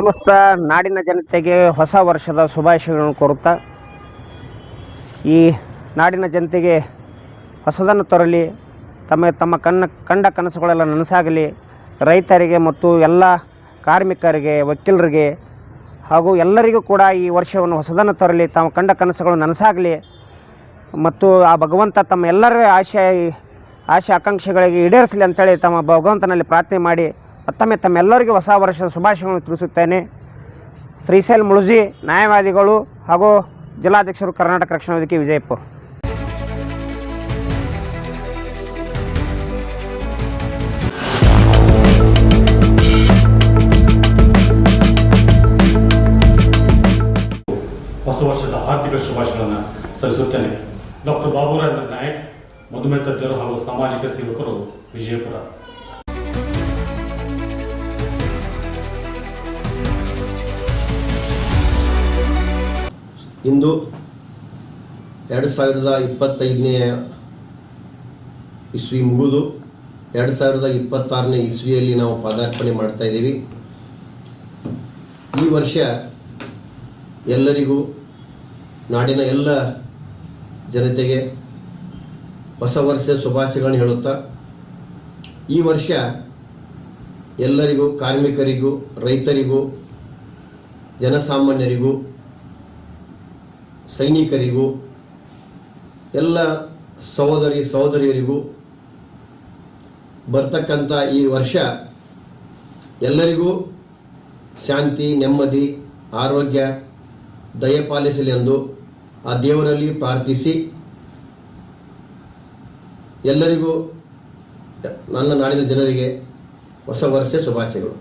ಸಮಸ್ತ ನಾಡಿನ ಜನತೆಗೆ ಹೊಸ ವರ್ಷದ ಶುಭಾಶಯಗಳನ್ನು ಕೋರುತ್ತಾ, ಈ ನಾಡಿನ ಜನತೆಗೆ ಹೊಸದನ್ನು ತರಲಿ, ತಮ್ಮ ಕಂಡ ಕನಸುಗಳೆಲ್ಲ ನನಸಾಗಲಿ. ರೈತರಿಗೆ ಮತ್ತು ಎಲ್ಲ ಕಾರ್ಮಿಕರಿಗೆ, ವಕೀಲರಿಗೆ ಹಾಗೂ ಎಲ್ಲರಿಗೂ ಕೂಡ ಈ ವರ್ಷವನ್ನು ಹೊಸದನ್ನು ತರಲಿ, ತಮ್ಮ ಕಂಡ ಕನಸುಗಳು ನನಸಾಗಲಿ ಮತ್ತು ಆ ಭಗವಂತ ತಮ್ಮ ಎಲ್ಲರ ಆಶೆ ಆಕಾಂಕ್ಷೆಗಳಿಗೆ ಈಡೇರಿಸಲಿ ಅಂತೇಳಿ ತಮ್ಮ ಭಗವಂತನಲ್ಲಿ ಪ್ರಾರ್ಥನೆ ಮಾಡಿ ಮತ್ತೊಮ್ಮೆ ತಮ್ಮೆಲ್ಲರಿಗೂ ಹೊಸ ವರ್ಷದ ಶುಭಾಶಯಗಳನ್ನು ತಿಳಿಸುತ್ತೇನೆ. ಶ್ರೀಶೈಲ್ ಮುಳುಜಿ, ನ್ಯಾಯವಾದಿಗಳು ಹಾಗೂ ಜಿಲ್ಲಾಧ್ಯಕ್ಷರು, ಕರ್ನಾಟಕ ರಕ್ಷಣಾ ವೇದಿಕೆ, ವಿಜಯಪುರ. ಹೊಸ ವರ್ಷದ ಹಾರ್ದಿಕ ಶುಭಾಶಯಗಳನ್ನು ಸಲ್ಲಿಸುತ್ತೇನೆ. ಡಾಕ್ಟರ್ ಬಾಬುರಾವ್ ನಾಯಕ್, ಮಧುಮೇಹ ತಜ್ಞರು ಹಾಗೂ ಸಾಮಾಜಿಕ ಸೇವಕರು, ವಿಜಯಪುರ. ಇಂದು 2025ನೇ ಇಸ್ವಿ ಮುಗಿದು 2026ನೇ ಇಸ್ವಿಯಲ್ಲಿ ನಾವು ಪದಾರ್ಪಣೆ ಮಾಡ್ತಾ ಇದ್ದೀವಿ. ಈ ವರ್ಷ ಎಲ್ಲರಿಗೂ, ನಾಡಿನ ಎಲ್ಲ ಜನತೆಗೆ ಹೊಸ ವರ್ಷದ ಶುಭಾಶಯಗಳನ್ನು ಹೇಳುತ್ತಾ, ಈ ವರ್ಷ ಎಲ್ಲರಿಗೂ, ಕಾರ್ಮಿಕರಿಗೂ, ರೈತರಿಗೂ, ಜನಸಾಮಾನ್ಯರಿಗೂ, ಸೈನಿಕರಿಗೂ, ಎಲ್ಲ ಸಹೋದರಿಯರಿಗೂ ಬರ್ತಕ್ಕಂಥ ಈ ವರ್ಷ ಎಲ್ಲರಿಗೂ ಶಾಂತಿ, ನೆಮ್ಮದಿ, ಆರೋಗ್ಯ ದಯಪಾಲಿಸಲಿ ಎಂದು ಆ ದೇವರಲ್ಲಿ ಪ್ರಾರ್ಥಿಸಿ, ಎಲ್ಲರಿಗೂ, ನನ್ನ ನಾಡಿನ ಜನರಿಗೆ ಹೊಸ ವರ್ಷ ಶುಭಾಶಯಗಳು.